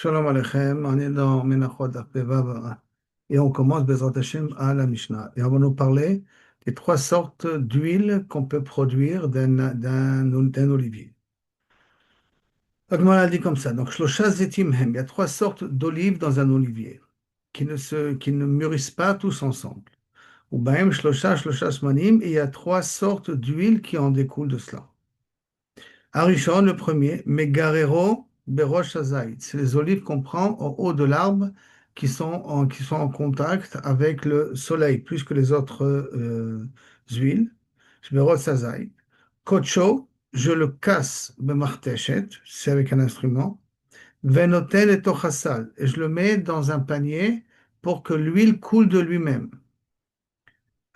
Shalom Aleichem, on est dans Menachot Daf Vav et on commence Bezrat Hashem à la Mishnah. Et on va nous parler des trois sortes d'huile qu'on peut produire d'un olivier. Donc, on a dit comme ça. Donc, Shlosha Zetim Hem, il y a trois sortes d'olives dans un olivier qui ne mûrissent pas tous ensemble. Ou Bahem Shlosha Smanim, et il y a trois sortes d'huile qui en découlent de cela. Arishon, le premier, Megarero Berosh Hazayit. C'est les olives qu'on prend en haut de l'arbre qui sont en contact avec le soleil plus que les autres huiles. Berosh Hazayit. Kocho, je le casse, Bemarteshet, c'est avec un instrument. Venotel et Tochassal, et je le mets dans un panier pour que l'huile coule de lui-même.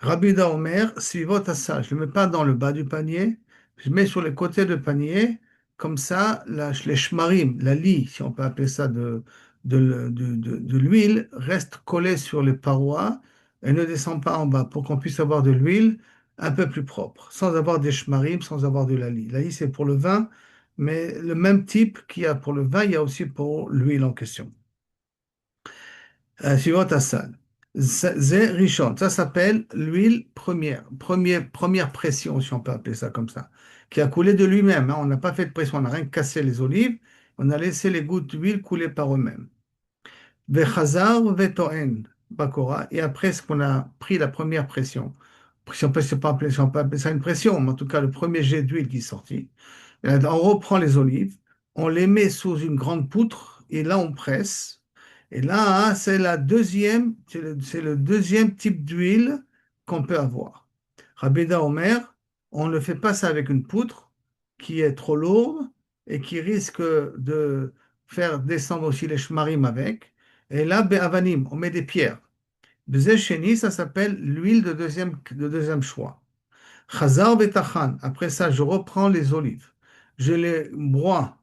Rabbi Omer, suivant à ça, je ne le mets pas dans le bas du panier, je le mets sur les côtés du panier, comme ça, les shmarim, la lie, si on peut appeler ça de l'huile, reste collée sur les parois et ne descend pas en bas pour qu'on puisse avoir de l'huile un peu plus propre, sans avoir des shmarim, sans avoir de la lie. La lie, c'est pour le vin, mais le même type qu'il y a pour le vin, il y a aussi pour l'huile en question. Suivant à ça. Zé Rishon, ça s'appelle l'huile première pression, si on peut appeler ça comme ça, qui a coulé de lui-même, hein. On n'a pas fait de pression, on n'a rien cassé les olives, on a laissé les gouttes d'huile couler par eux-mêmes. Vechazar vetoen bakora, et après ce qu'on a pris la première pression, si on peut, c'est pas appeler, si on peut appeler ça une pression, mais en tout cas le premier jet d'huile qui est sorti, et là, on reprend les olives, on les met sous une grande poutre, et là on presse. Et là, hein, c'est le deuxième type d'huile qu'on peut avoir. Rabbi Omer, on ne fait pas ça avec une poutre qui est trop lourde et qui risque de faire descendre aussi les shmarim avec. Et là, be'avanim, on met des pierres. Bezeh sheni, ça s'appelle l'huile de deuxième choix. Chazar betachan, après ça, je reprends les olives. Je les broie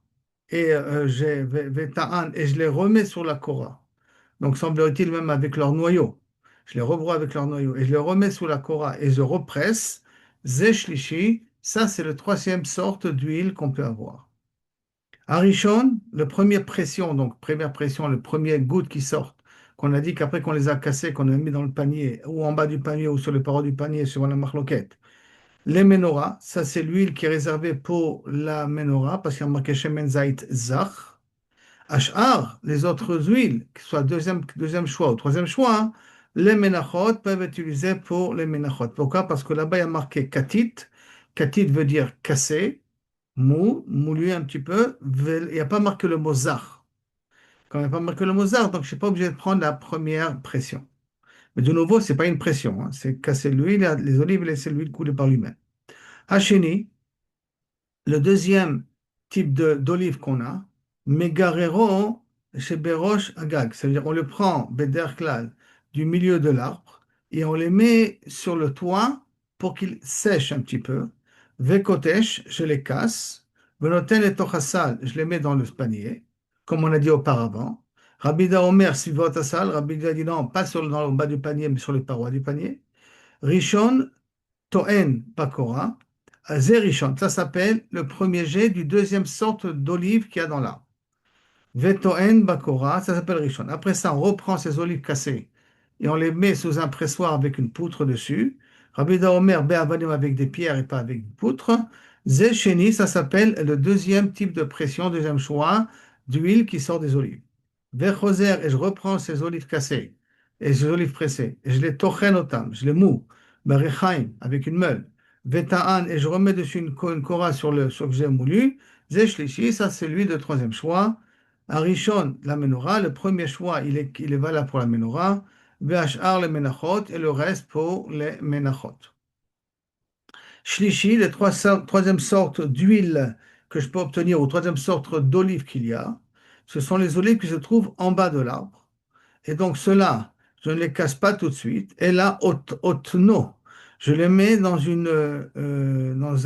et et je les remets sur la kora. Donc, semble-t-il même avec leur noyau. Je les rebroie avec leur noyau et je les remets sous la kora et je represse. Zeshlishi, ça c'est le troisième sorte d'huile qu'on peut avoir. Arishon, le première pression, donc première pression, le premier goutte qui sort, qu'on a dit qu'après qu'on les a cassés, qu'on a mis dans le panier, ou en bas du panier, ou sur les parois du panier, suivant la marloquette. Les menorahs, ça c'est l'huile qui est réservée pour la menorah, parce qu'il y a marqué Shemen Zait Zach. Ash'ar, les autres huiles, que ce soit deuxième choix ou troisième choix, hein, les menachot peuvent être utilisées pour les menachot. Pourquoi? Parce que là-bas, il y a marqué katit. Katit veut dire cassé, moulu un petit peu. Il n'y a pas marqué le mot zach. Quand il n'y a pas marqué le mot zach, donc je ne suis pas obligé de prendre la première pression. Mais de nouveau, ce n'est pas une pression, hein, c'est casser l'huile, les olives, laisser l'huile couler par lui-même. Hacheni, le deuxième type d'olive qu'on a, Megarero chez Berosh Agag, c'est-à-dire on le prend, Bederklal, du milieu de l'arbre, et on les met sur le toit pour qu'ils sèchent un petit peu. Vekotesh, je les casse. Venoten et Tochassal, je les mets dans le panier, comme on a dit auparavant. Rabida Omer, Sivotasal, Rabida dit non, pas dans le bas du panier, mais sur les parois du panier. Rishon, Toen Pakora, Zerishon, ça s'appelle le premier jet du deuxième sorte d'olive qu'il y a dans l'arbre. Vetoen Bakora, ça s'appelle Rishon. Après ça, on reprend ces olives cassées et on les met sous un pressoir avec une poutre dessus. Rabbi Omer, Be'avanim avec des pierres et pas avec une poutre. Zesheni, ça s'appelle le deuxième type de pression, deuxième choix d'huile qui sort des olives. Vechoser, et je reprends ces olives cassées et ces olives pressées, et je les tochen otam, je les mous, Barechaim, avec une meule. Vetaan, et je remets dessus une kora sur que j'ai moulu. Zeshlishi, ça c'est l'huile de troisième choix. Arishon, la menorah, le premier choix, il est valable pour la menorah. V'ashar, le menachot, et le reste pour les menachot. Shlishi, troisième sorte d'huile que je peux obtenir, ou troisième sorte d'olive qu'il y a, ce sont les olives qui se trouvent en bas de l'arbre. Et donc, ceux-là, je ne les casse pas tout de suite. Et là, otno, je les mets dans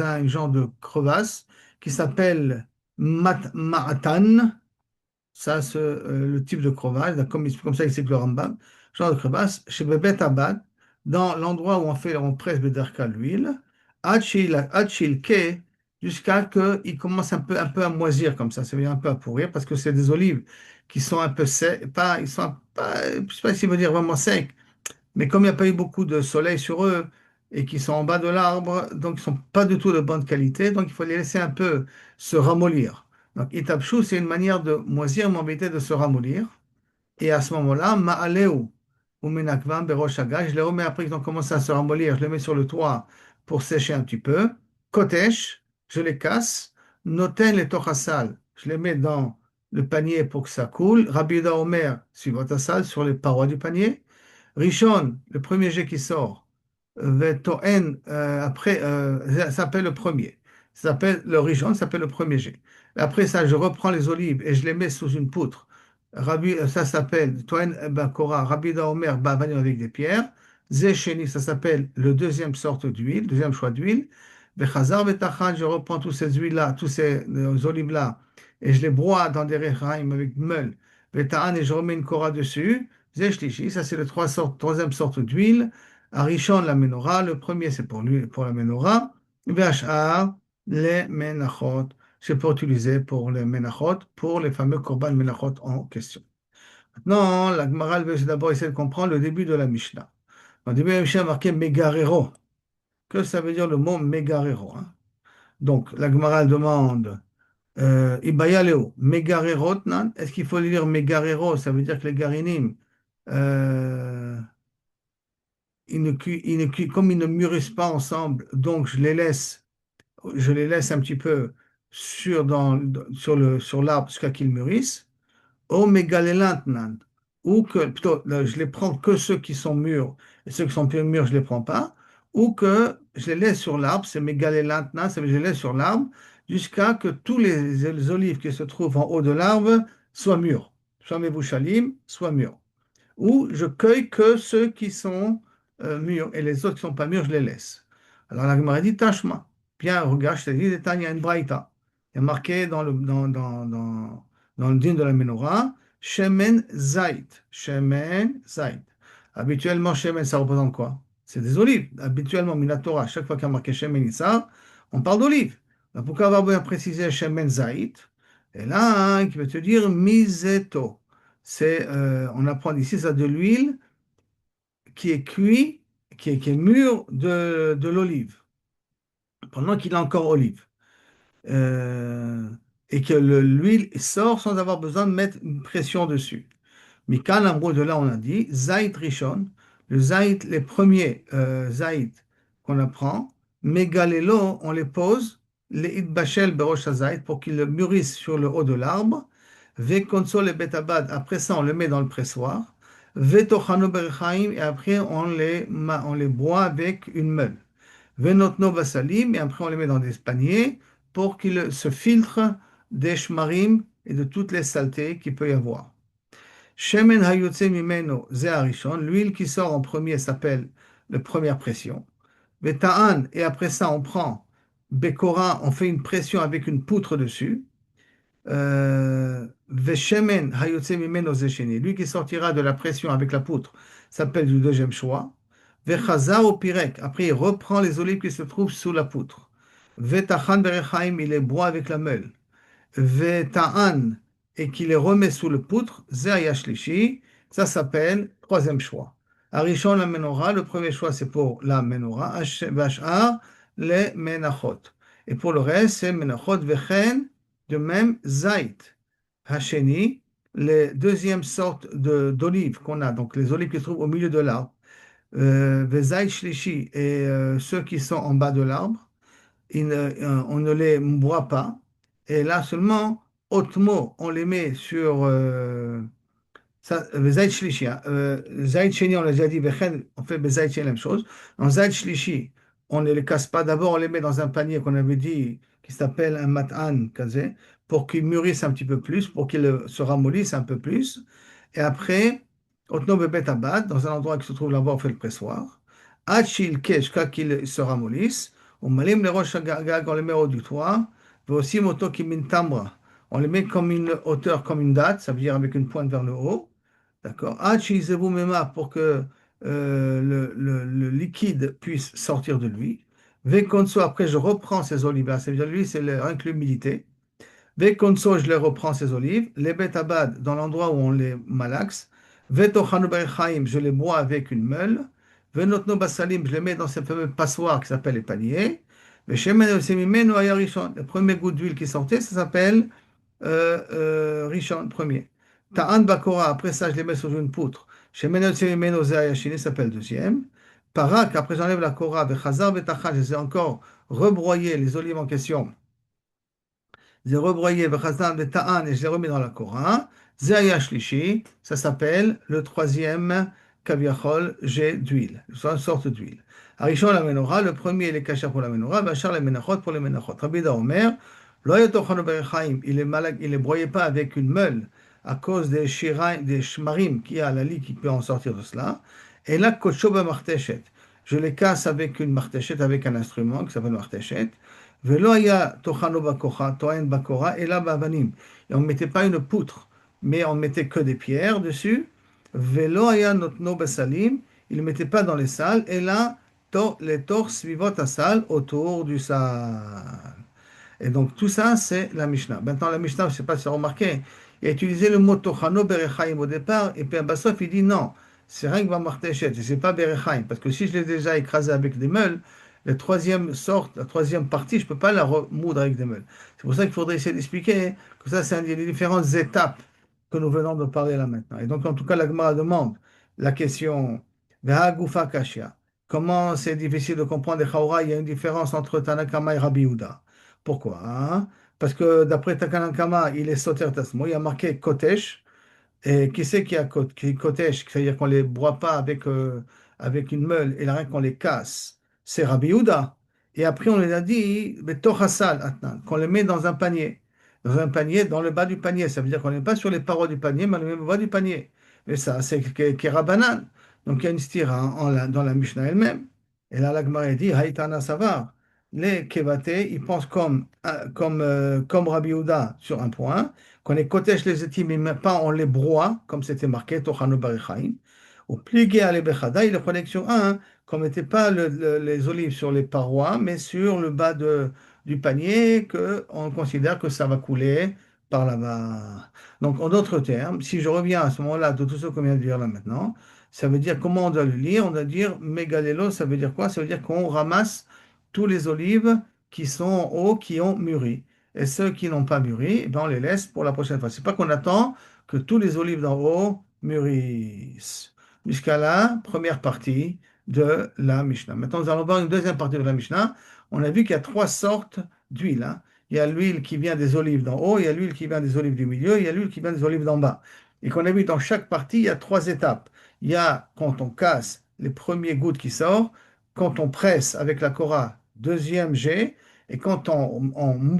un genre de crevasse qui s'appelle ma'atan. Ça, c'est le type de crevasse, comme ça, explique le Rambam. Genre de crevasse, chez Bebet Abad, dans l'endroit où on presse Bederka l'huile, Hachil Ke, jusqu'à ce qu'il commence un peu à moisir comme ça veut dire un peu à pourrir, parce que c'est des olives qui sont un peu secs, pas, ils sont pas, je sais pas si veut dire vraiment secs, mais comme il n'y a pas eu beaucoup de soleil sur eux et qu'ils sont en bas de l'arbre, donc ils sont pas du tout de bonne qualité, donc il faut les laisser un peu se ramollir. Donc, itabchou, c'est une manière de moisir, m'embêter de se ramollir. Et à ce moment-là, Ma'aleu ou Menakvam Berosh Haga, je les remets après qu'ils ont commencé à se ramollir, je les mets sur le toit pour sécher un petit peu. Kotesh, je les casse. Noten les tochasal, je les mets dans le panier pour que ça coule. Rabbi Yehuda Omer, suivant ta salle, sur les parois du panier. Rishon, le premier jet qui sort. Vetoen, après, ça s'appelle le premier. Ça s'appelle le Rishon, ça s'appelle le premier jet. Après ça, je reprends les olives et je les mets sous une poutre. Ça s'appelle Toen Bakora, Rabbi Omer, Bavanim avec des pierres. Zécheni, ça s'appelle le deuxième sorte d'huile, deuxième choix d'huile. Bechazar Betachan, je reprends toutes ces huiles-là, tous ces olives-là, et je les broie dans des rechaim avec meule. Betaan, et je remets une kora dessus. Zeshlishi, ça c'est le troisième sorte d'huile. Arishon, la menorah, le premier c'est pour lui, pour la menorah. Vashar, les menachot c'est pour utiliser pour les menachot, pour les fameux korban menachot en question. Maintenant, la Gemara elle veut d'abord essayer de comprendre le début de la Mishnah. Dans le début de la Mishnah, il y a marqué megarero. Que ça veut dire le mot megarero, hein? Donc, la Gemara elle demande Ibayaleo, megarerot, nan? Est-ce qu'il faut lire megarero? Ça veut dire que les garinim, euh, comme ils ne mûrissent pas ensemble, donc je les laisse un petit peu sur l'arbre jusqu'à qu'ils mûrissent. Ou megalelantnan, ou que, plutôt, là, je les prends que ceux qui sont mûrs, et ceux qui sont plus mûrs, je les prends pas, ou que je les laisse sur l'arbre, c'est megalelantnan, ça veut dire je les laisse sur l'arbre, jusqu'à que tous les olives qui se trouvent en haut de l'arbre soient mûrs, soit mes bouchalim, soient mûrs ou je cueille que ceux qui sont mûrs et les autres qui ne sont pas mûrs, je les laisse. Alors la Gemara dit Tashma. Bien, regarde, je te dis, il y a une braïta. Il y a marqué dans le din de la menorah, Shemen Zait. Shemen Zait. Habituellement, Shemen, ça représente quoi? C'est des olives. Habituellement, Minatora, chaque fois qu'il y a marqué Shemen Issar, on parle d'olives. Alors, pourquoi avoir bien précisé Shemen Zait? Et là, hein, qui veut te dire Mizeto. On apprend d'ici, ça de l'huile qui est cuit, qui est mûre de l'olive, pendant qu'il est encore olive. Euh, et que l'huile sort sans avoir besoin de mettre une pression dessus. Mikan, en gros, de là, on a dit, Zait Rishon, le Zait, les premiers Zait qu'on apprend, Megalelo, on les pose, les Itbachel Berosh Zait, pour qu'ils le mûrissent sur le haut de l'arbre, Vekonsol et Betabad, après ça, on le met dans le pressoir, Vetochano Berchaim, et après, on les broie avec une meule. Venotno Vasalim, et après, on les met dans des paniers pour qu'ils se filtrent des shmarim et de toutes les saletés qu'il peut y avoir. Shemen hayotse mimeno ze harishon, l'huile qui sort en premier s'appelle la première pression. Vetaan, et après ça on prend Bekora, on fait une pression avec une poutre dessus. Veshemen hayotse mimeno ze sheni, lui qui sortira de la pression avec la poutre s'appelle du deuxième choix. Vechaza au pirek, après il reprend les olives qui se trouvent sous la poutre. Vetachan berechaim, il les broie avec la meule. Ve'ta'an, et qui les remet sous le poutre, Ze'ayashlishi, ça s'appelle troisième choix. Arishon la menorah, le premier choix c'est pour la menorah, Vashar, les menachot. Et pour le reste, c'est menachot vechen, de même zait. Hasheni, les deuxièmes sortes d'olives qu'on a, donc les olives qui se trouvent au milieu de l'arbre. Vezait shlishi, et ceux qui sont en bas de l'arbre on ne les broie pas. Et là seulement, otmo, on les met sur Zayt Shlishi. Zayt Sheni, on l'a déjà dit, Vechen, on fait Zayt Sheni, la même chose. En Zayt Shlishi, on ne les casse pas. D'abord, on les met dans un panier qu'on avait dit, qui s'appelle un mat'an, kazé, pour qu'ils mûrissent un petit peu plus, pour qu'ils se ramollissent un peu plus. Et après, Otno Bebet Abad, dans un endroit qui se trouve là-bas, on fait le pressoir. Hachil Kesh, jusqu'à qu'ils se ramollissent. On malim les roches on les met au du toit. Et aussi, moto kimin tambra. On les met comme une hauteur, comme une date, ça veut dire avec une pointe vers le haut. D'accord? Mema pour que le liquide puisse sortir de lui. Vekonso, après je reprends ces olives. Là, c'est-à-dire lui, c'est rien que l'humidité. Vekonso, je les reprends ces olives. Les betabad, dans l'endroit où on les malaxe. Vetochanu berechaim, je les bois avec une meule. Venotno basalim, je les mets dans ces fameux passoires qui s'appellent les paniers. Veshemen semimeno ayarishon. Le premier goût d'huile qui sortait, ça s'appelle Rishon, premier. Ta'an Bakora, après ça, je les mets sur une poutre. Chez Menot Zayashini, ça s'appelle deuxième. Parak, après j'enlève la Kora, Bechazar Betachal, je les ai encore rebroyés, les olives en question. Je les ai rebroyés, Bechazar Beta'an, et je les remets dans la Kora. Zayashlishi, ça s'appelle le troisième Kaviachol, jet d'huile, une sorte d'huile. Arishon la menorah, le premier il est caché pour la menorah, Bachar la menachot pour les menachot. Rabbi Omer, Lo yatochanu berechaim, il est broyé pas avec une meule à cause des des shmarim qui a la lit qui peut en sortir de cela. Et là, kochoba marteshet, je les casse avec une marteshet, avec un instrument qui s'appelle marteshet. Velo haya tochanu bakocha, toen bakora, et là bavanim. Et on ne mettait pas une poutre, mais on mettait que des pierres dessus. Velo haya notno basalim, il ne mettait pas dans les salles. Et là, les torses suivant ta salle autour du salle. Et donc tout ça, c'est la Mishnah. Maintenant, la Mishnah, je ne sais pas si vous avez remarqué, il a utilisé le mot Tochano Berechaim au départ, et puis à Bassof, il dit non, c'est rien que Martéchet, et c'est pas Berechaim, parce que si je l'ai déjà écrasé avec des meules, la troisième sorte, la troisième partie, je ne peux pas la remoudre avec des meules. C'est pour ça qu'il faudrait essayer d'expliquer que ça, c'est les différentes étapes que nous venons de parler là maintenant. Et donc, en tout cas, la Gemara demande la question, Veha Gufa Kashya. Comment c'est difficile de comprendre les Chaura, il y a une différence entre Tanakama et Rabbi Yehuda. Pourquoi? Hein? Parce que d'après Takanankama, il est Soter Tasmo, il y a marqué Kotesh. Et qui c'est qui a qui Kotesh? C'est-à-dire qu'on ne les broie pas avec, avec une meule et la rien qu'on les casse. C'est Rabbi Yehuda. Et après, on les a dit, Betochasal, Atnan, qu'on les met dans un panier. Dans un panier, dans le bas du panier. Ça veut dire qu'on n'est pas sur les parois du panier, mais on les met au bas du panier. Mais ça, c'est Kerabanan. Donc il y a une stira dans la Mishnah elle-même. Et là, la Gemara dit, Haïtana Savar. Les Kevate, ils pensent comme Rabbi Yehuda sur un point, qu'on les kotèche les étim, mais pas on les broie, comme c'était marqué, Tochanu Barichaim. Ou plié à l'Ebechada, il prenait sur un, qu'on mettait pas les olives sur les parois, mais sur le bas du panier, qu'on considère que ça va couler par là-bas. Donc, en d'autres termes, si je reviens à ce moment-là de tout ce qu'on vient de dire là maintenant, ça veut dire comment on doit le lire? On doit dire Megalelo, ça veut dire quoi? Ça veut dire qu'on ramasse tous les olives qui sont en haut, qui ont mûri. Et ceux qui n'ont pas mûri, eh ben, on les laisse pour la prochaine fois. C'est pas qu'on attend que tous les olives d'en haut mûrissent. Jusqu'à la première partie de la Mishnah. Maintenant, nous allons voir une deuxième partie de la Mishnah. On a vu qu'il y a trois sortes d'huile, hein. Il y a l'huile qui vient des olives d'en haut, il y a l'huile qui vient des olives du milieu, il y a l'huile qui vient des olives d'en bas. Et qu'on a vu dans chaque partie, il y a trois étapes. Il y a quand on casse les premiers gouttes qui sortent, quand on presse avec la cora, deuxième jet, et quand on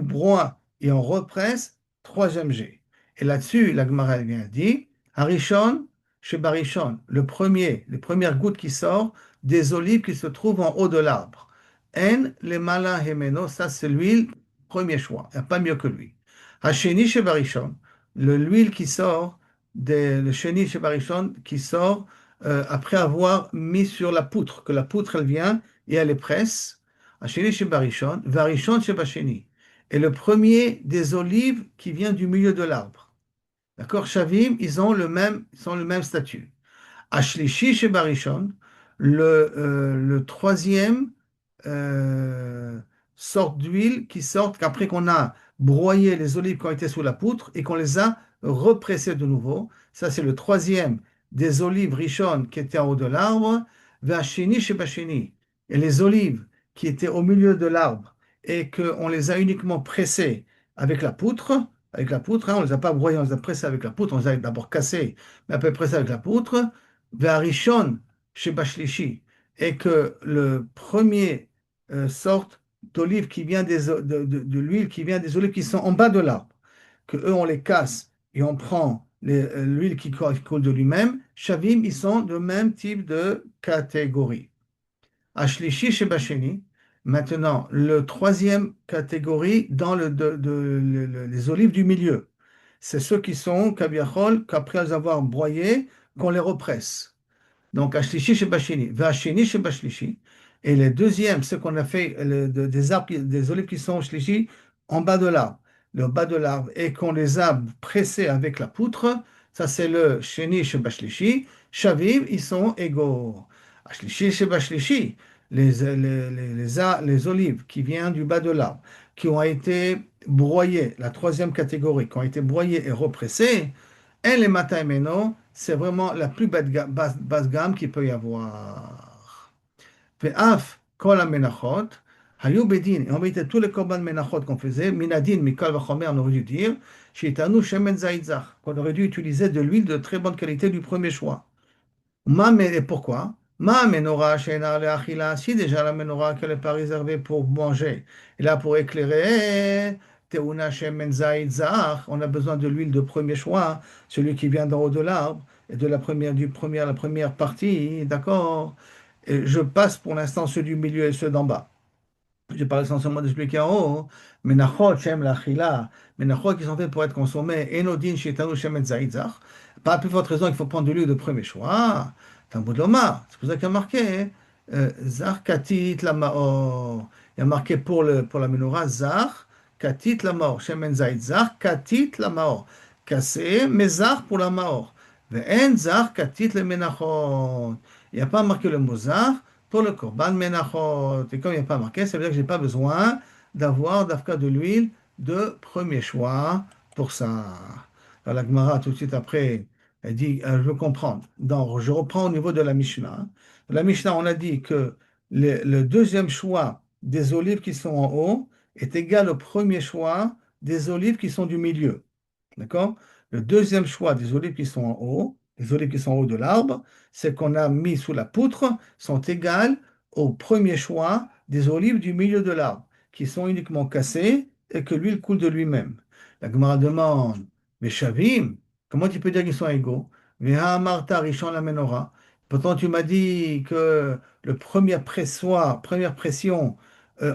broie et on represse, troisième jet. Et là-dessus, la Gemara vient dit, Harishon chez Barishon, les premières gouttes qui sortent des olives qui se trouvent en haut de l'arbre. En le mala hemeno, ça c'est l'huile, premier choix, il n'y a pas mieux que lui. Hacheni chez Barishon, l'huile qui sort, le chéni chez Barishon qui sort après avoir mis sur la poutre, que la poutre elle vient et elle les presse. Hacheni chez Barishon, Varishon chez Bacheni. Et le premier des olives qui vient du milieu de l'arbre. D'accord? Shavim, ils ont le même statut. Ashlishi chez Barishon, le troisième euh, sorte d'huile qui sort qu'après qu'on a broyé les olives qui ont été sous la poutre et qu'on les a repressées de nouveau. Ça, c'est le troisième des olives Rishon qui étaient en haut de l'arbre. Vachini chez Bachini. Et les olives qui étaient au milieu de l'arbre et qu'on les a uniquement pressées avec la poutre, hein, on ne les a pas broyées, on les a pressées avec la poutre, on les a d'abord cassées, mais après pressées avec la poutre. Ve'arishon chez Bachlishi, et que le premier sorte d'olive qui vient de l'huile qui vient des olives qui sont en bas de l'arbre, que eux on les casse et on prend l'huile qui coule de lui-même, Shavim, ils sont de même type de catégorie. Ashlishi chez Bacheni, maintenant le troisième catégorie dans les olives du milieu. C'est ceux qui sont kaviachol, qu'après les avoir broyés, qu'on les represse. Donc, Ashlishi chez Bachini, Vachini chez Bachlishi. Et le deuxième, ce qu'on a fait des arbres, des olives qui sont shlishi en bas de l'arbre, le bas de l'arbre, et qu'on les a pressés avec la poutre, ça c'est le sheni sheba shlishi. Shavim, ils sont égaux. Shlishi sheba shlishi, les olives qui viennent du bas de l'arbre, qui ont été broyées, la troisième catégorie, qui ont été broyées et repressées, et les mataimeno, c'est vraiment la plus basse gamme qu'il peut y avoir. ואף כל המנחות היו בדין, on mettait tous les korban menachot qu'on faisait, minadin, mikal vachomer, on aurait dû dire, sheitanu shemen zaïtzach, qu'on aurait dû utiliser de l'huile de très bonne qualité du premier choix. Et pourquoi? Ma menorah she'ena le'achila, si déjà la menorah qu'elle n'est pas réservée pour manger, et là pour éclairer, teuna shemen zaïtzach, on a besoin de l'huile de premier choix, celui qui vient d'en haut de l'arbre, et de la première partie, d'accord? Et je passe pour l'instant ceux du milieu et ceux d'en bas. J'ai parlé essentiellement d'expliquer en haut, hein. Menachot, Shem, l'achila, menachot qui sont faits pour être consommés, enodin, shetanu, Shem, et zaïtzach. Pas à plus forte raison qu'il faut prendre de l'huile de premier choix. Talmud Lomar, c'est pour ça qu'il y a marqué, Zar, Katit, la Maor. Il y a marqué pour la menorah, Zar, Katit, la Maor. Shem, et zaïtzach, Katit, la Maor. Cassé, mais Zar pour la Maor. Ve'en, Zar, Katit, le menachot. Il n'y a pas marqué le mot Zar pour le korban menachot. Et comme il n'y a pas marqué, ça veut dire que je n'ai pas besoin d'avoir d'afka de l'huile de premier choix pour ça. Alors, la Gemara, tout de suite après, elle dit, je veux comprendre. Donc, je reprends au niveau de la Mishnah. La Mishnah, on a dit que le deuxième choix des olives qui sont en haut est égal au premier choix des olives qui sont du milieu. D'accord? Le deuxième choix des olives qui sont en haut, les olives qui sont en haut de l'arbre, c'est qu'on a mis sous la poutre, sont égales au premier choix des olives du milieu de l'arbre, qui sont uniquement cassées et que l'huile coule de lui-même. La Gemara demande, mais Shavim, comment tu peux dire qu'ils sont égaux? Veha Marta Rishon la menorah. Pourtant, tu m'as dit que le première pression,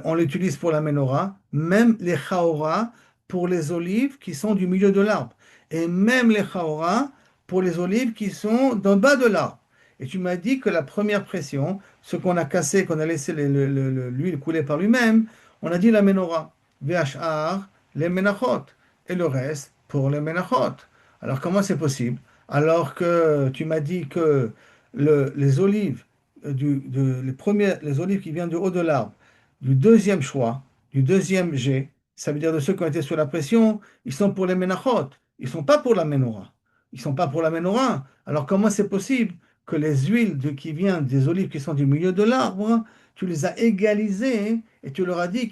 on l'utilise pour la menorah, même les chaora, pour les olives qui sont du milieu de l'arbre. Et même les chaora pour les olives qui sont d'en bas de l'arbre. Et tu m'as dit que la première pression, ce qu'on a cassé, qu'on a laissé l'huile couler par lui-même, on a dit la menorah. VHR, les menachot. Et le reste pour les menachot. Alors comment c'est possible? Alors que tu m'as dit que les olives, les olives qui viennent du haut de l'arbre, du deuxième choix, du deuxième jet, ça veut dire de ceux qui ont été sous la pression, ils sont pour les menachot, ils ne sont pas pour la menorah. Ils ne sont pas pour la menorah. Alors comment c'est possible que les huiles qui viennent des olives qui sont du milieu de l'arbre, tu les as égalisées et tu leur as dit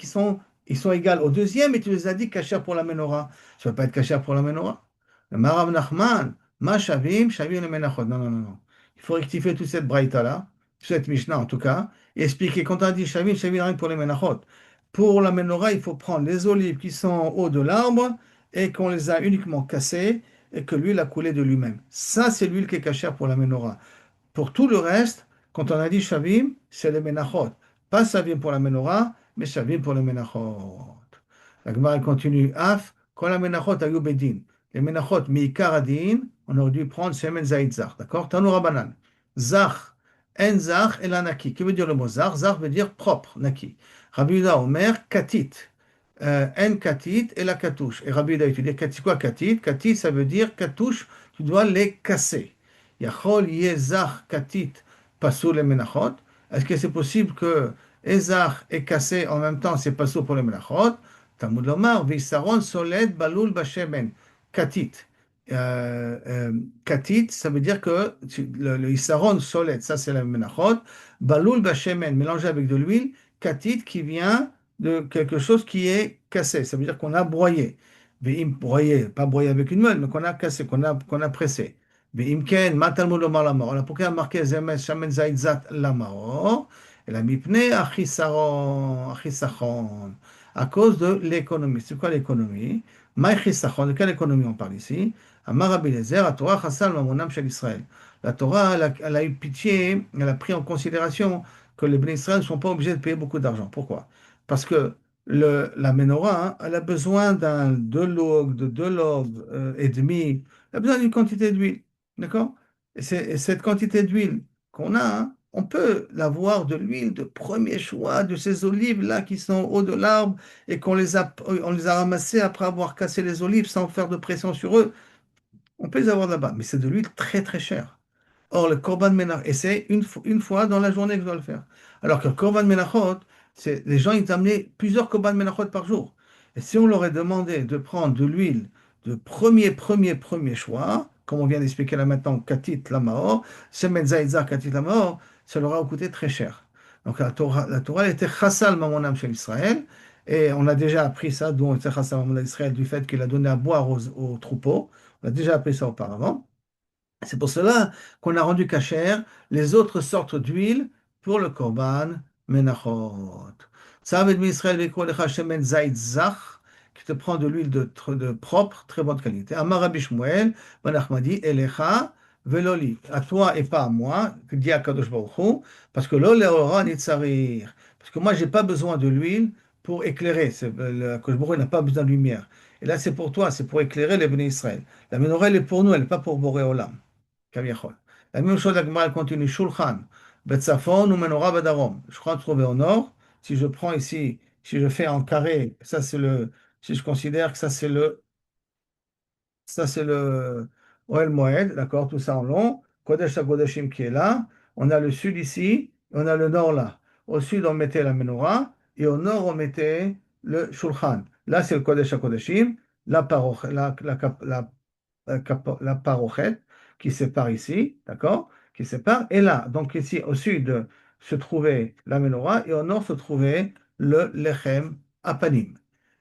ils sont égales au deuxième et tu les as dit cachers pour la menorah. Ça ne peut pas être cachère pour la menorah. Le Marav Nachman, Ma Shavim, Shavim le Menachot. Non, non, non, non. Il faut rectifier toute cette braïta-là, cette Mishnah en tout cas, et expliquer quand on dit Shavim, Shavim rien que pour les Menachot. Pour la menorah, il faut prendre les olives qui sont en haut de l'arbre et qu'on les a uniquement cassées et que l'huile a coulé de lui-même. Ça, c'est l'huile qui est cachère pour la menorah. Pour tout le reste, quand on a dit Shavim, c'est les Menachot. Pas Shavim pour la menorah, mais Shavim pour les Menachot. La Gemara continue. Af, quand la Menachot a eu bedin. Les Menachot, mi'ikar adin, on aurait dû prendre Shemen Zaïd Zach. D'accord? Tanou Rabanan. Zach, en Zach et la Naki. Que veut dire le mot Zach? Zach veut dire propre, Naki. Rabbi Yehuda Omer, Katit. En Katit et la Katouche. Et Rabbi Yehuda, tu dis c'est quoi Katit? Katit, ça veut dire Katouche, tu dois les casser. Yachol Yezach Katit Pasoul les Menachot. Est-ce que c'est possible que Ezach est cassé en même temps, c'est Pasoul pour les Menachot? Talmud Lomar, Visaron Soled Balul Bashemen. Katit. Katit, ça veut dire que le Isaron Soled, ça c'est la Menachot. Balul Bashemen, mélangé avec de l'huile. Katit qui vient de quelque chose qui est cassé. Ça veut dire qu'on a broyé. Broyé, pas broyé avec une meule, mais qu'on a cassé, qu'on a pressé. ואם כן, מה תלמוד לומר למאור? על הפוקע מרקיע זמר שמן זית זת למאור, אלא מפני החיסכון, à cause de l'économie. C'est quoi l'économie? מה חיסכון? De quelle économie on parle ici? אמר רבי אליעזר, התורה חסה על ממונם של ישראל. La Torah, elle a eu pitié, elle a pris en considération que les Bnei Israël ne sont pas obligés de payer beaucoup d'argent. Pourquoi? Parce que la menorah, hein, elle a besoin d'un 2 logs, de 2 logs et demi, elle a besoin d'une quantité d'huile. D'accord? Et cette quantité d'huile qu'on a, hein, on peut l'avoir de l'huile de premier choix, de ces olives-là qui sont au haut de l'arbre et on les a ramassées après avoir cassé les olives sans faire de pression sur eux. On peut les avoir là-bas, mais c'est de l'huile très très chère. Or, le Korban Menachot, et c'est une fois dans la journée que je dois le faire. Alors que le Korban Menachot, les gens, ils amenaient plusieurs Korban Menachot par jour. Et si on leur avait demandé de prendre de l'huile de premier choix, comme on vient d'expliquer là maintenant, Katit Lamahor, Shemen Zaïdza Katit Lamahor, ça leur a coûté très cher. Donc la Torah elle était chassal mamonam chez Israël, et on a déjà appris ça, d'où on était chassal mamonam d'Israël, du fait qu'il a donné à boire aux troupeaux. On a déjà appris ça auparavant. C'est pour cela qu'on a rendu cachère les autres sortes d'huile pour le korban menachot. Tzaved Israël vekol lecha shemen zayit zach, qui te prend de l'huile de propre, très bonne qualité. Amar Rabbi Shmuel, ben Achmadi, elecha veloli, à toi et pas à moi, que dit Akadosh Baruch Hu, parce que lo leora nitzarir, parce que moi j'ai pas besoin de l'huile pour éclairer. Akadosh Baruch Hu n'a pas besoin de lumière. Et là c'est pour toi, c'est pour éclairer les bénis Israël. La menorah elle est pour nous, elle n'est pas pour Boré Olam. כביכול. La même chose, la Gemara elle continue, Shulchan, Betzafon ou Menorah Badarom. Shulchan trouvé au nord. Si je prends ici, si je fais en carré, ça c'est si je considère que ça c'est le Oel Moed, d'accord, tout ça en long. Kodesh HaKodeshim qui est là. On a le sud ici, et on a le nord là. Au sud, on mettait la menorah, et au nord, on mettait le Shulchan. Là, c'est le Kodesh HaKodeshim, la parochet qui sépare ici, d'accord? Qui sépare. Et là, donc ici, au sud, se trouvait la menorah et au nord se trouvait le lechem apanim.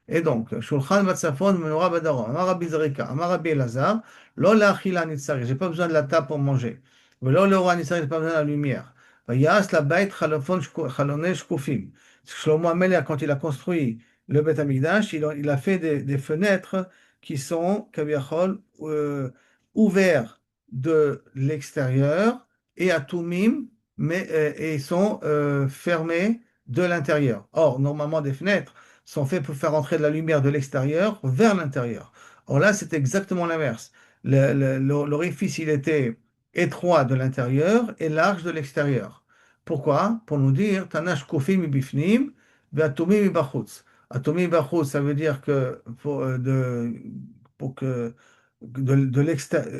Et donc, Shulchan Batzafon, Menorah Badaron, Amar Rabbi Zerika, Amar Rabbi Elazar, Lo Lachila Nitzari, j'ai pas besoin de la table pour manger. Lo Leora Nitzari, j'ai pas besoin de la lumière. Vayas la Bait Chalone Shkufim. Shlomo Amelech, quand il a construit le Beth Amikdash, il a fait des fenêtres qui sont, kaviachol, ouverts de l'extérieur et à Toumim, et ils sont fermés de l'intérieur. Or, normalement, des fenêtres sont faits pour faire entrer de la lumière de l'extérieur vers l'intérieur. Or là, c'est exactement l'inverse. L'orifice, il était étroit de l'intérieur et large de l'extérieur. Pourquoi? Pour nous dire, Tanash kofim ibifnim, ve'atomim ibachutz. Atomi Bachut, ça veut dire que pour que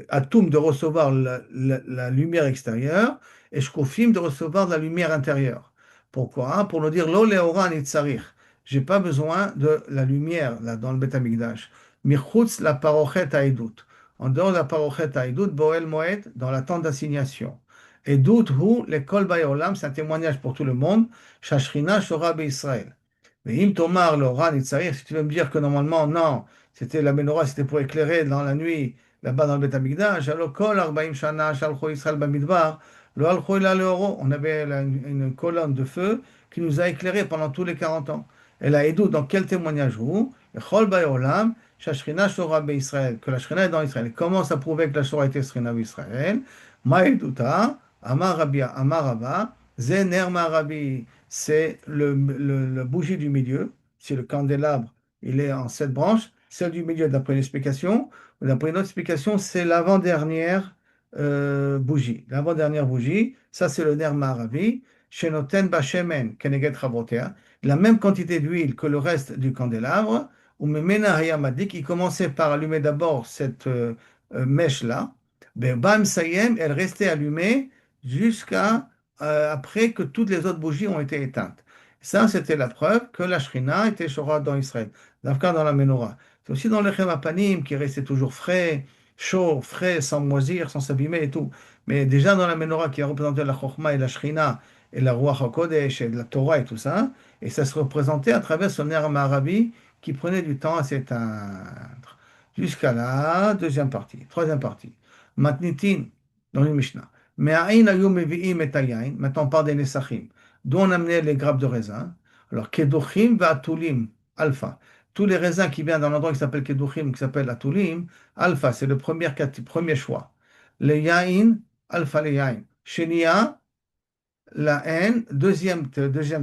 Atum de recevoir la lumière extérieure et Shkofim de recevoir de la lumière intérieure. Pourquoi? Pour nous dire Lo leora nitzarir. J'ai pas besoin de la lumière là dans le Beth Amikdash. Michutz la parochet haïdout. En dehors de la parochet haïdout, Boel Moed, dans la tente d'assignation. Et dout hu l'école Bayolam, c'est un témoignage pour tout le monde. Shashrina Shora Israël. Mais Im Tomar, le Ran, si tu veux me dire que normalement, non, c'était la menorah, c'était pour éclairer dans la nuit, là-bas dans le Beth Amikdash, alors Kol Arbaim Shana, Shalcho Israël Bamidbar, le Alcho Ila Leoro, on avait une colonne de feu qui nous a éclairé pendant tous les 40 ans. Et là, Edou, dans quel témoignage vous? Chol Bayolam, Shashrina Shora Israël, que la Shrina est dans Israël. Comment ça prouvait que la Shora était Shrina Israël? Maïdouta, Amar Rabia, Amar Rabba, Zener Marabi c'est le bougie du milieu, c'est le candélabre, il est en 7 branches. Celle du milieu, d'après l'explication, d'après une autre explication, c'est l'avant-dernière bougie. L'avant-dernière bougie, ça c'est le ner maravi, shenoten bashemen keneget chavotea, la même quantité d'huile que le reste du candélabre, ou memena hayamadik, il commençait par allumer d'abord cette mèche-là, ben bam sayem, elle restait allumée jusqu'à après que toutes les autres bougies ont été éteintes. Ça, c'était la preuve que la Shrina était Shora dans Israël, dans la Menorah. C'est aussi dans le Chem Apanim qui restait toujours frais, chaud, frais, sans moisir, sans s'abîmer et tout. Mais déjà dans la Menorah qui a représenté la Chokhmah et la Shrina et la Ruach HaKodesh et la Torah et tout ça, et ça se représentait à travers ce ner Marabi qui prenait du temps à s'éteindre. Jusqu'à la deuxième partie, troisième partie. Matnitin, dans le Mishnah. Maintenant, on parle des Nesachim. D'où on amenait les grappes de raisin. Alors, Keduchim va Atulim, alpha. Tous les raisins qui viennent d'un endroit qui s'appelle Keduchim, qui s'appelle Atulim, alpha, c'est le premier choix. Les Yain, alpha les Yain. Shenia, la haine, deuxième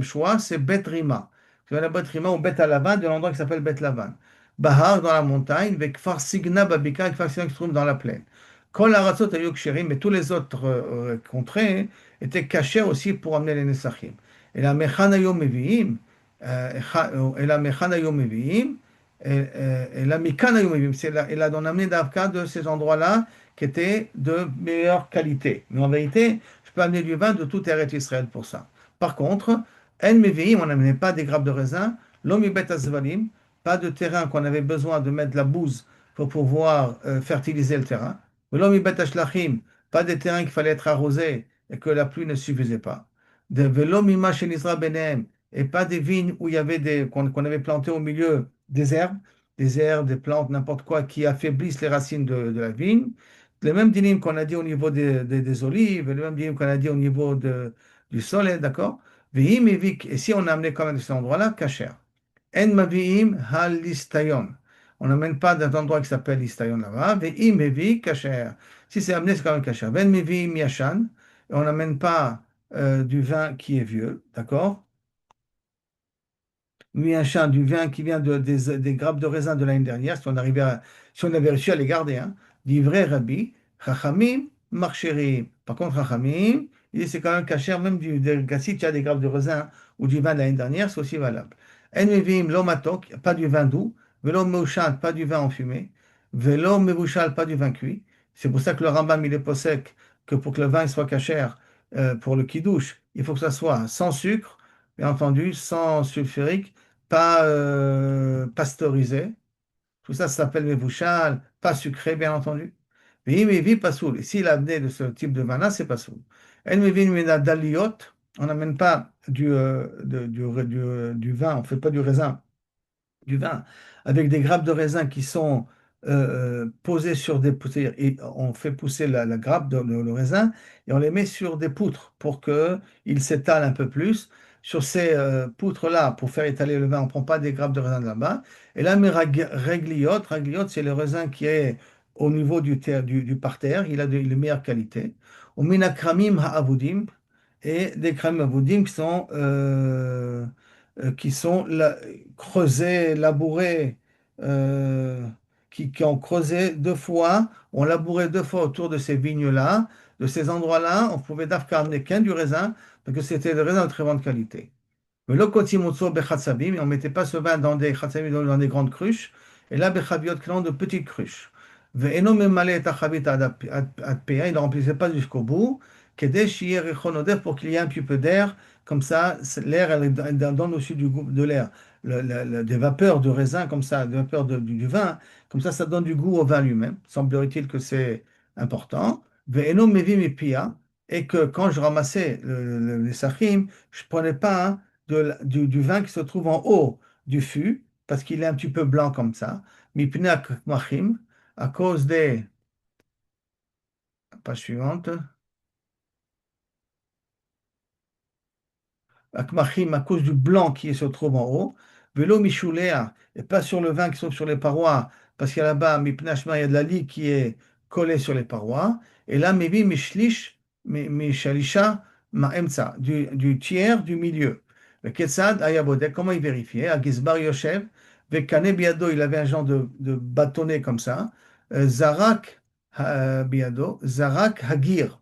choix, c'est Bet Rima. Tu vois la Bet Rima ou Bet Alavan, de l'endroit qui s'appelle Bet Lavan. Bahar dans la montagne, avec Kfar Signa Babika, Kfar Signa qui se trouve dans la plaine. Kol haratzot hayu ksherim, mais tous les autres contrées étaient cachés aussi pour amener les nesachim. Et la mechan hayu meviim, et la mechan hayu meviim, et la mikan hayu meviim, et là, on a amené d'Avka de ces endroits-là qui étaient de meilleure qualité. Mais en vérité, je peux amener du vin de tout Eretz Israël pour ça. Par contre, en meviim, on n'amenait pas des grappes de raisin, l'omi bet azvalim, pas de terrain qu'on avait besoin de mettre de la bouse pour pouvoir fertiliser le terrain. L'homme bet hashlachim, pas des terrains qu'il fallait être arrosés et que la pluie ne suffisait pas. De velom ima shel Isra benem, et pas des vignes où il y avait qu'on avait planté au milieu des herbes, des plantes, n'importe quoi qui affaiblissent les racines de la vigne. Les mêmes dynimes qu'on a dit au niveau des olives, les mêmes dynimes qu'on a dit au niveau du soleil, d'accord? Vihim et vik, et si on a amené quand même à cet endroit-là, kacher. En maviim halistayon. On n'amène pas d'un endroit qui s'appelle Istayon là-bas. Ve'im hevi kasher. Si c'est amené, c'est quand même kasher. Ven mevi yashan. On n'amène pas du vin qui est vieux, d'accord? Yashan, du vin qui vient des grappes de raisin de l'année dernière, si on avait réussi à les garder, hein. Livré Rabbi, Chachamim, Marchéri. Par contre, Chachamim, il dit c'est quand même kasher, même si tu as des grappes de raisin ou du vin de l'année dernière, c'est aussi valable. En mevim lo matok, pas du vin doux. Velo meuchal, pas du vin enfumé. Velo mevushal, pas du vin cuit. C'est pour ça que le Rambam, il est possèque que pour que le vin soit kasher, pour le kiddush, il faut que ça soit sans sucre, bien entendu, sans sulfurique, pas pasteurisé. Tout ça, ça s'appelle mevouchal, pas sucré, bien entendu. Mais mevi pas soul. Et s'il a amené de ce type de vin-là, c'est pas soul. El mevi mina daliot, on n'amène pas du vin, on fait pas du raisin du vin avec des grappes de raisin qui sont posées sur des poutres. Et on fait pousser la grappe, le raisin, et on les met sur des poutres pour qu'ils s'étalent un peu plus. Sur ces poutres-là, pour faire étaler le vin, on ne prend pas des grappes de raisin de là-bas. Et là, mais ragliote, c'est le raisin qui est au niveau du parterre, il est de meilleure qualité. Au minakramim ha'avudim, et des kramim ha'avudim qui sont creusés, labourés, euh, qui ont creusé deux fois, ont labouré deux fois autour de ces vignes-là, de ces endroits-là. On pouvait d'Afka amener qu'un du raisin, parce que c'était le raisin de très bonne qualité. Mais le kotimotso bechatzabim, et on ne mettait pas ce vin dans des chatzabim, dans des grandes cruches, et là, bechaviot klan, de petites cruches. Ve'eno memale et achavit ad pea, il ne remplissait pas jusqu'au bout, kedesh yier rechon odef, pour qu'il y ait un petit peu d'air, comme ça, l'air, elle donne aussi du goût de l'air, des vapeurs de raisin, comme ça, des vapeurs du vin, comme ça donne du goût au vin lui-même. Semblerait-il que c'est important. Ve'eno mevim et pia, et que quand je ramassais les sachim, je ne prenais pas, hein, du vin qui se trouve en haut du fût, parce qu'il est un petit peu blanc comme ça, mipnak machim, à cause des, page suivante, Akmachim, à cause du blanc qui se trouve en haut, Velo Michouléa, et pas sur le vin qui sont sur les parois, parce qu'il y a là-bas, Mipnashma, il y a de la lie qui est collée sur les parois, et là, Mevi Mishlish, Mishalisha, Ma'emza, du tiers du milieu. Le Ketsad, Ayabodek, comment il vérifiait? À Gizbar Yoshev, Vekane Biado, il avait un genre de bâtonnet comme ça, Zarak Biado, Zarak Hagir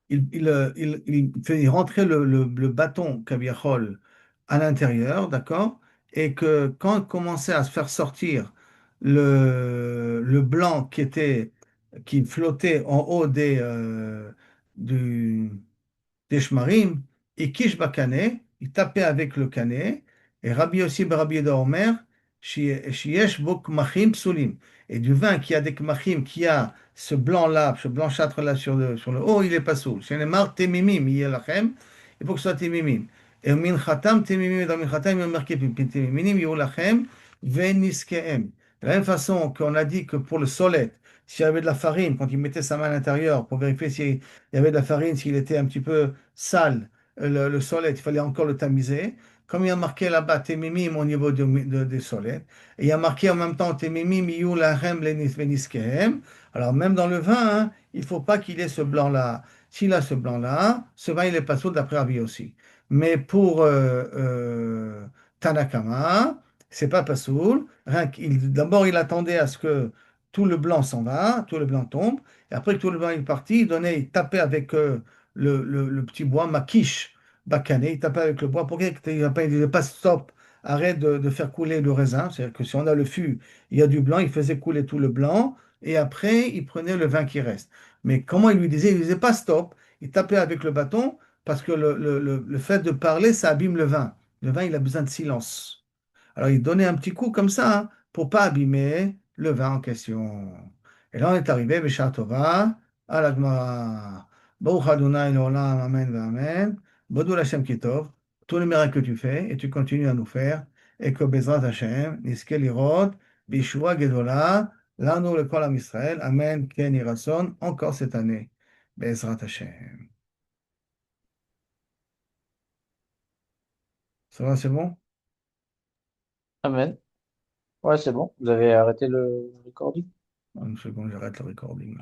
il fait rentrer le bâton Kaviachol à l'intérieur, d'accord? Et que quand il commençait à se faire sortir le blanc qui flottait en haut du, des shmarim, et kish bakane, il tapait avec le canet, et Rabbi Yossi ben Rabbi Yehuda Omer, sheyesh bo kmachim psulim. Et du vin qui a des kmachim, qui a ce blanc-là, ce blanchâtre-là sur le haut, il est pas soul. C'est une marque temimim, yelachem, il faut que ce soit temimim. Et minchatam temimim, et dans minchatam, il y a marqué temimim, yelachem, veniskeem. De la même façon qu'on a dit que pour le solet, s'il y avait de la farine, quand il mettait sa main à l'intérieur pour vérifier s'il y avait de la farine, s'il était un petit peu sale, le solet, il fallait encore le tamiser. Comme il y a marqué là-bas, Temimim au niveau des solets, et il y a marqué en même temps, Temimim iyu lahem veniskehem. Alors même dans le vin, hein, il ne faut pas qu'il ait ce blanc-là. S'il a ce blanc-là, ce vin, il est pas sourd d'après Rabbi aussi. Mais pour Tanakama, c'est pas sourd. D'abord, il attendait à ce que tout le blanc s'en va, tout le blanc tombe, et après que tout le blanc est parti, il tapait avec le petit bois, ma quiche, bacané, il tapait avec le bois pour qu'il ne disait pas stop, arrête de faire couler le raisin. C'est-à-dire que si on a le fût, il y a du blanc, il faisait couler tout le blanc, et après, il prenait le vin qui reste. Mais comment il lui disait? Il ne disait pas stop, il tapait avec le bâton, parce que le fait de parler, ça abîme le vin. Le vin, il a besoin de silence. Alors, il donnait un petit coup comme ça, hein, pour pas abîmer le vin en question. Et là, on est arrivé, Béchar Tova, à la Gemara. Baruch Adonai l'olam, Amen, Amen. Bodou Hashem Kitov. Tous les miracles que tu fais, et tu continues à nous faire, et que Bezrat Hashem, Niske Lirot, Bishua Gedola, Lano le Kol Am Israël, Amen, Ken Irason, encore cette année. Bezrat Hashem. Ça va, c'est bon? Amen. Ouais, c'est bon. Vous avez arrêté le recording? Une seconde, j'arrête le recording.